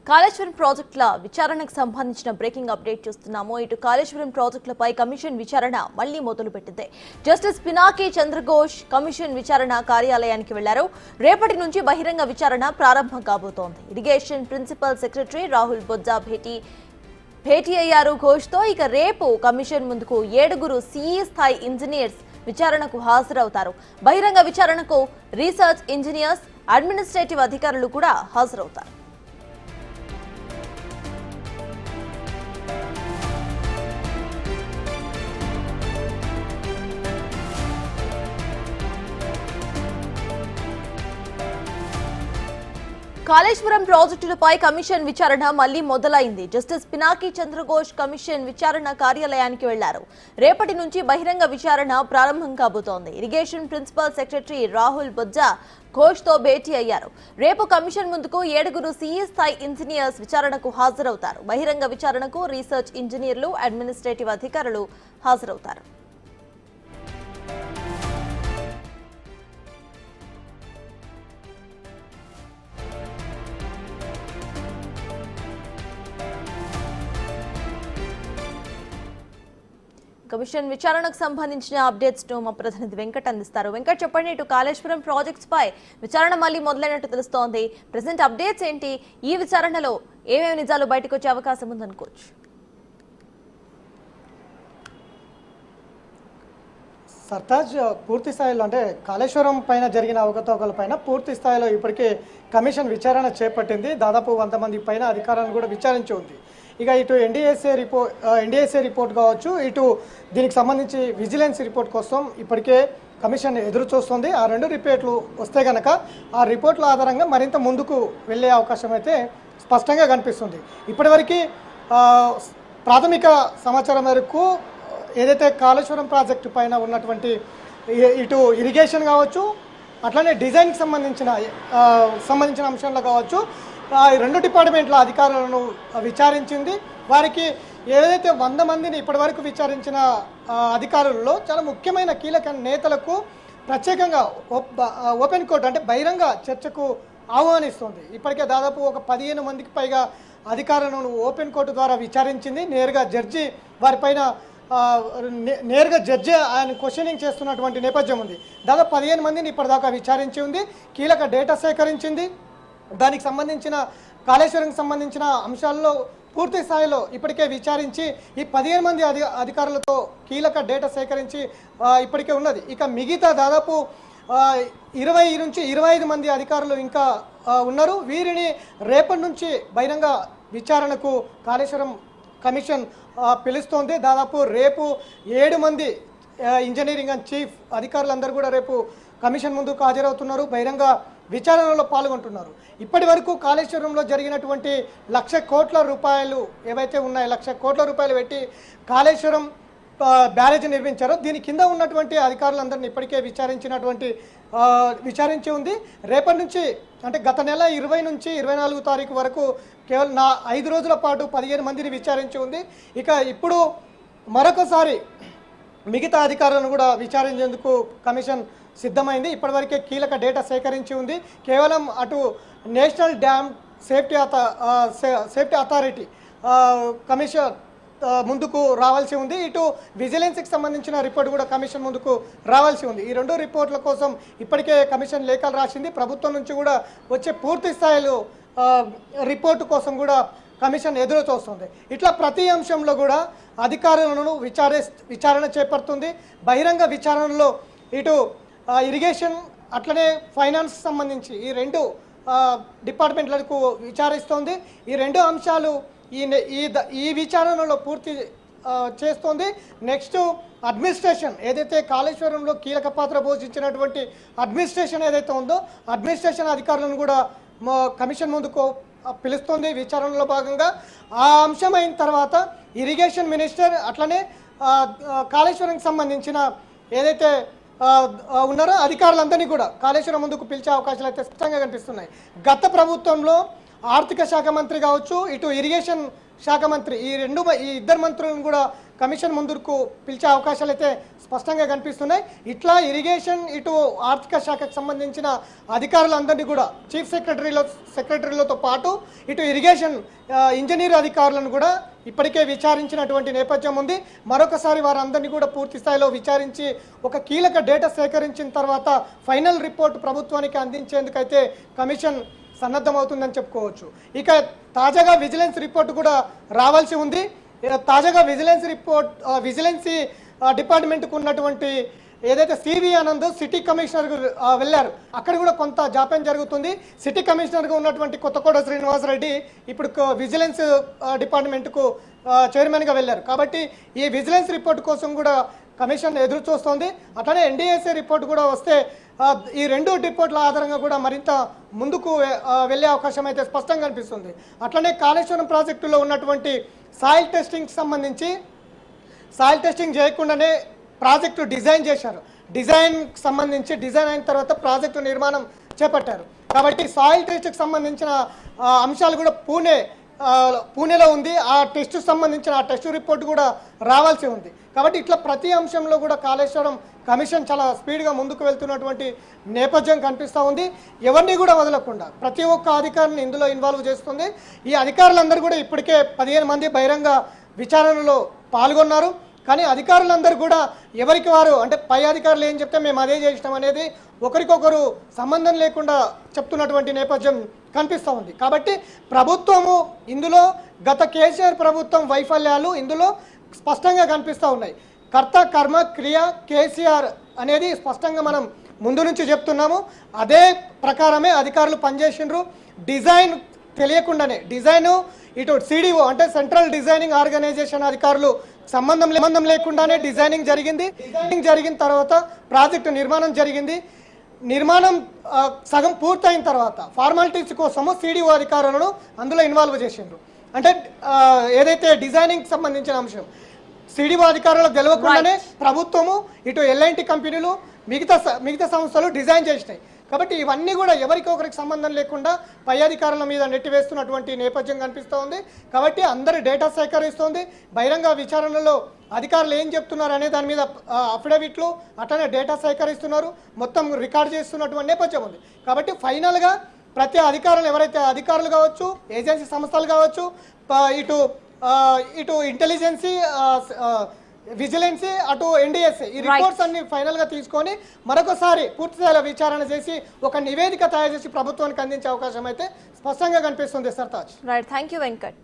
కాళేశ్వరం ప్రాజెక్టుల విచారణకు సంబంధించిన బ్రేకింగ్ అప్డేట్ చూస్తున్నాము. ఇటు కాళేశ్వరం ప్రాజెక్టులపై కమిషన్ విచారణ మళ్లీ మొదలుపెట్టింది. జస్టిస్ పినాకి చంద్రఘోష్ కమిషన్ విచారణ కార్యాలయానికి వెళ్లారు. రేపటి నుంచి బహిరంగ విచారణ ప్రారంభం కాబోతోంది. Irrigation principal secretary Rahul Bojja భేటీ అయ్యారు ఘోష్తో. ఇక రేపు కమిషన్ ముందుకు 7 సిఈ స్థాయి ఇంజనీర్స్ విచారణకు హాజరవుతారు. బహిరంగ విచారణకు రీసెర్చ్ ఇంజనీర్స్, అడ్మినిస్ట్రేటివ్ అధికారులు కూడా హాజరవుతారు. కాళేశ్వరం ప్రాజెక్టులపై కమిషన్ విచారణ మళ్లీ మొదలైంది. జస్టిస్ పినాకి చంద్రఘోష్ కమిషన్ విచారణ కార్యాలయానికి వెళ్లారు. రేపటి నుంచి బహిరంగ విచారణ ప్రారంభం కాబోతోంది. Irrigation principal secretary Rahul Bojja ఘోష్తో భేటీ అయ్యారు. రేపు కమిషన్ ముందుకు 7 సిఈ స్థాయి ఇంజనీర్స్ విచారణకు హాజరవుతారు. బహిరంగ విచారణకు రీసెర్చ్ ఇంజనీర్లు, అడ్మినిస్ట్రేటివ్ అధికారులు హాజరవుతారు. కమిషన్ విచారణకు సంబంధించిన అప్డేట్స్ ను మా ప్రతినిధి వెంకట్ అందిస్తారు. వెంకట్, చెప్పండి. ఇటు కాళేశ్వరం ప్రాజెక్ట్స్ పై విచారణ మళ్ళీ మొదలైనట్టు తెలుస్తోంది. ప్రెసెంట్ అప్డేట్స్ ఏంటి? ఈ విచారణలో ఏమేమి నిజాలు బయటకు వచ్చే అవకాశం ఉందనుకోవచ్చు? సర్తాజ్, పూర్తి స్థాయిలో అంటే కాళేశ్వరం పైన జరిగిన అవకతవకల పైన పూర్తి స్థాయిలో ఇప్పటికే కమిషన్ విచారణ చేపట్టింది. దాదాపు 100 మంది పైన అధికారులను కూడా విచారించి ఉంది. ఇక ఇటు ఎన్డీఎస్ఏ రిపోర్ట్ కావచ్చు, ఇటు దీనికి సంబంధించి విజిలెన్స్ రిపోర్ట్ కోసం ఇప్పటికే కమిషన్ ఎదురు చూస్తుంది. ఆ 2 రిపోర్ట్లు వస్తే కనుక ఆ రిపోర్ట్ల ఆధారంగా మరింత ముందుకు వెళ్ళే అవకాశం అయితే స్పష్టంగా కనిపిస్తుంది. ఇప్పటివరకు ప్రాథమిక సమాచారం మేరకు ఏదైతే కాళేశ్వరం ప్రాజెక్టు పైన ఉన్నటువంటి ఇటు ఇరిగేషన్ కావచ్చు, అట్లనే డిజైన్కి సంబంధించిన అంశాల్లో కావచ్చు, 2 డిపార్ట్మెంట్ల అధికారులను విచారించింది. వారికి ఏదైతే 100 మందిని ఇప్పటివరకు విచారించిన అధికారులలో చాలా ముఖ్యమైన కీలక నేతలకు ప్రత్యేకంగా ఓపెన్ కోర్టు అంటే బహిరంగ చర్చకు ఆహ్వానిస్తుంది. ఇప్పటికే దాదాపు ఒక 15 మందికి పైగా అధికారులను ఓపెన్ కోర్టు ద్వారా విచారించింది. నేరుగా జడ్జి ఆయన క్వశ్చనింగ్ చేస్తున్నటువంటి నేపథ్యం ఉంది. దాదాపు 15 మందిని ఇప్పటిదాకా విచారించి ఉంది. కీలక డేటా సేకరించింది. దానికి సంబంధించిన కాళేశ్వరంకి సంబంధించిన అంశాల్లో పూర్తి స్థాయిలో ఇప్పటికే విచారించి ఈ 15 మంది అధికారులతో కీలక డేటా సేకరించి ఇప్పటికే ఉన్నది. ఇక మిగతా దాదాపు 20 నుంచి 25 మంది అధికారులు ఇంకా ఉన్నారు. వీరిని రేపటి నుంచి బహిరంగ విచారణకు కాళేశ్వరం కమిషన్ పిలుస్తోంది. దాదాపు రేపు 7 మంది ఇంజనీరింగ్ అండ్ చీఫ్ అధికారులందరూ కూడా రేపు కమిషన్ ముందుకు హాజరవుతున్నారు, బహిరంగ విచారణలో పాల్గొంటున్నారు. ఇప్పటి వరకు కాళేశ్వరంలో జరిగినటువంటి 1,00,000 కోట్ల రూపాయలు ఏవైతే ఉన్నాయో 1,00,000 కోట్ల రూపాయలు పెట్టి కాళేశ్వరం బ్యారేజ్ నిర్మించారో దీని కింద ఉన్నటువంటి అధికారులందరినీ ఇప్పటికే విచారించి ఉంది. రేపటి నుంచి అంటే గత నెల 20 నుంచి 24 తారీఖు వరకు కేవలం 5 రోజుల పాటు 15 మందిని విచారించి ఉంది. ఇక ఇప్పుడు మరొకసారి మిగతా అధికారులను కూడా విచారించేందుకు కమిషన్ సిద్ధమైంది. ఇప్పటివరకే కీలక డేటా సేకరించి ఉంది. కేవలం అటు national dam safety authority commission ముందుకు రావాల్సి ఉంది. ఇటు విజిలెన్స్కి సంబంధించిన రిపోర్ట్ కూడా కమిషన్ ముందుకు రావాల్సి ఉంది. ఈ 2 రిపోర్ట్ల కోసం ఇప్పటికే కమిషన్ లేఖలు రాసింది. ప్రభుత్వం నుంచి కూడా వచ్చే పూర్తి స్థాయిలో రిపోర్టు కోసం కూడా కమిషన్ ఎదురు చూస్తుంది. ఇట్లా ప్రతి అంశంలో కూడా అధికారులను విచారణ చేపడుతుంది. బహిరంగ విచారణలో ఇటు ఇరిగేషన్ అట్లనే ఫైనాన్స్ సంబంధించి ఈ 2 డిపార్ట్మెంట్లకు విచారిస్తోంది. ఈ 2 అంశాలు ఈ విచారణలో పూర్తి చేస్తోంది. నెక్స్ట్ అడ్మినిస్ట్రేషన్ ఏదైతే కాళేశ్వరంలో కీలక పాత్ర పోషించినటువంటి అడ్మినిస్ట్రేషన్ ఏదైతే ఉందో అడ్మినిస్ట్రేషన్ అధికారులను కూడా కమిషన్ ముందుకు పిలుస్తుంది. విచారణలో భాగంగా ఆ అంశం అయిన తర్వాత ఇరిగేషన్ మినిస్టర్ అట్లనే కాళేశ్వరంకి సంబంధించిన ఏదైతే ఉన్నారో అధికారులందరినీ కూడా కాళేశ్వరం ముందుకు పిలిచే అవకాశాలు అయితే స్పష్టంగా కనిపిస్తున్నాయి. గత ప్రభుత్వంలో ఆర్థిక శాఖ మంత్రి కావచ్చు, ఇటు ఇరిగేషన్ శాఖ మంత్రి ఈ 2 మంత్రులను కూడా కమిషన్ ముందుకు పిలిచే అవకాశాలు అయితే స్పష్టంగా కనిపిస్తున్నాయి. ఇట్లా ఇరిగేషన్ ఇటు ఆర్థిక శాఖకు సంబంధించిన అధికారులందరినీ కూడా చీఫ్ సెక్రటరీలతో పాటు ఇటు ఇరిగేషన్ ఇంజనీర్ అధికారులను కూడా ఇప్పటికే విచారించినటువంటి నేపథ్యం ఉంది. మరొకసారి వారందరినీ కూడా పూర్తి స్థాయిలో విచారించి ఒక కీలక డేటా సేకరించిన తర్వాత ఫైనల్ రిపోర్ట్ ప్రభుత్వానికి అందించేందుకైతే కమిషన్ సన్నద్ధమవుతుందని చెప్పుకోవచ్చు. ఇక తాజాగా విజిలెన్స్ రిపోర్ట్ కూడా రావాల్సి ఉంది. తాజాగా విజిలెన్సీ డిపార్ట్మెంట్కు ఉన్నటువంటి ఏదైతే సివి ఆనంద్ సిటీ కమిషనర్కు వెళ్ళారు, అక్కడ కూడా కొంత జాప్యం జరుగుతుంది. సిటీ కమిషనర్గా ఉన్నటువంటి కొత్తకోట శ్రీనివాసరెడ్డి ఇప్పుడు విజిలెన్స్ డిపార్ట్మెంట్కు చైర్మన్గా వెళ్ళారు. కాబట్టి ఈ విజిలెన్స్ రిపోర్ట్ కోసం కూడా కమిషన్ ఎదురు చూస్తోంది. అట్లనే ఎన్డీఎస్ఏ రిపోర్ట్ కూడా వస్తే ఈ రెండు రిపోర్ట్ల ఆధారంగా కూడా మరింత ముందుకు వెళ్ళే అవకాశం అయితే స్పష్టంగా కనిపిస్తుంది. అట్లనే కాళేశ్వరం ప్రాజెక్టులో ఉన్నటువంటి సాయిల్ టెస్టింగ్కి సంబంధించి సాయిల్ టెస్టింగ్ చేయకుండానే ప్రాజెక్టు డిజైన్ చేశారు. డిజైన్కి సంబంధించి డిజైన్ అయిన తర్వాత ప్రాజెక్టు నిర్మాణం చేపట్టారు. కాబట్టి సాయిల్ టెస్ట్కి సంబంధించిన అంశాలు కూడా పూణేలో ఉంది. ఆ టెస్ట్కి సంబంధించిన ఆ టెస్ట్ రిపోర్ట్ కూడా రావాల్సి ఉంది. కాబట్టి ఇట్లా ప్రతి అంశంలో కూడా కాళేశ్వరం కమిషన్ చాలా స్పీడ్గా ముందుకు వెళ్తున్నటువంటి నేపథ్యం కనిపిస్తూ ఉంది. ఎవరిని కూడా వదలకుండా ప్రతి ఒక్క అధికారిని ఇందులో ఇన్వాల్వ్ చేస్తుంది. ఈ అధికారులందరూ కూడా ఇప్పటికే 15 మంది బహిరంగ విచారణలో పాల్గొన్నారు. కానీ అధికారులందరూ కూడా ఎవరికి వారు అంటే పై అధికారులు ఏం చెప్తే మేము అదే చేసినాం అనేది ఒకరికొకరు సంబంధం లేకుండా చెప్తున్నటువంటి నేపథ్యం కనిపిస్తూ ఉంది. కాబట్టి ప్రభుత్వము ఇందులో గత కేసీఆర్ ప్రభుత్వం వైఫల్యాలు ఇందులో స్పష్టంగా కనిపిస్తూ ఉన్నాయి. కర్త కర్మ క్రియ కేసీఆర్ అనేది స్పష్టంగా మనం ముందు నుంచి చెప్తున్నాము. అదే ప్రకారమే అధికారులు పనిచేసిండ్రు. డిజైన్ తెలియకుండానే డిజైను ఇటు సిడిఓ అంటే సెంట్రల్ డిజైనింగ్ ఆర్గనైజేషన్ అధికారులు సంబంధం లేకుండానే డిజైనింగ్ జరిగిన తర్వాత ప్రాజెక్టు నిర్మాణం జరిగింది. నిర్మాణం సగం పూర్తయిన తర్వాత ఫార్మాలిటీస్ కోసము సిడిఓ అధికారులను అందులో ఇన్వాల్వ్ చేసిండ్రు. అంటే ఏదైతే డిజైనింగ్ సంబంధించిన అంశం సిడిఓ అధికారులకు తెలియకుండానే ప్రభుత్వము ఇటు ఎల్ఐటి కంపెనీలు మిగతా సంస్థలు డిజైన్ చేసినాయి. కాబట్టి ఇవన్నీ కూడా ఎవరికొకరికి సంబంధం లేకుండా పై అధికారుల మీద నెట్టివేస్తున్నటువంటి నేపథ్యం కనిపిస్తూ ఉంది. కాబట్టి అందరి డేటా సేకరిస్తోంది. బహిరంగ విచారణలో అధికారులు ఏం చెప్తున్నారు అనే దాని మీద అఫిడవిట్లు అట్లనే డేటా సేకరిస్తున్నారు, మొత్తం రికార్డ్ చేస్తున్నటువంటి నేపథ్యం ఉంది. కాబట్టి ఫైనల్గా ప్రతి అధికారులు ఎవరైతే అధికారులు కావచ్చు, ఏజెన్సీ సంస్థలు కావచ్చు, ఇటు ఇంటెలిజెన్సీ, విజిలెన్సీ, అటు ఎన్డీఎస్ఏ ఈ రిపోర్ట్స్ అన్ని ఫైనల్ గా తీసుకొని మరొకసారి పూర్తిస్థాయిలో విచారణ చేసి ఒక నివేదిక తయారు చేసి ప్రభుత్వానికి అందించే అవకాశం అయితే స్పష్టంగా కనిపిస్తుంది. Sartaj. Right, thank you Venkat.